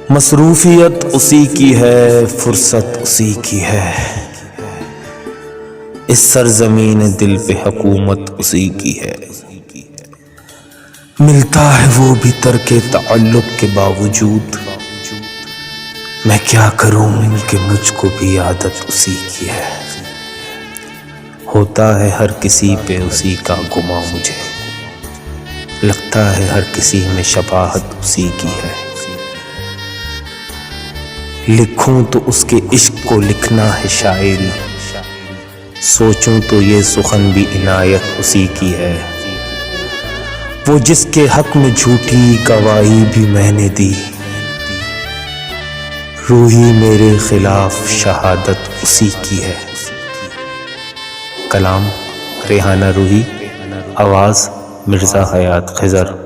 مصروفیت اسی کی ہے، فرصت اسی کی ہے، اس سرزمین دل پہ حکومت اسی کی ہے۔ ملتا ہے وہ بھی ترک تعلق کے باوجود، میں کیا کروں کہ مجھ کو بھی عادت اسی کی ہے۔ ہوتا ہے ہر کسی پہ اسی کا گماں، مجھے لگتا ہے ہر کسی میں شباہت اسی کی ہے۔ لکھوں تو اس کے عشق کو لکھنا ہے شاعری، سوچوں تو یہ سخن بھی عنایت اسی کی ہے۔ وہ جس کے حق میں جھوٹی گواہی بھی میں نے دی، روحی میرے خلاف شہادت اسی کی ہے۔ کلام ریحانہ روحی، آواز مرزا حیات خضر۔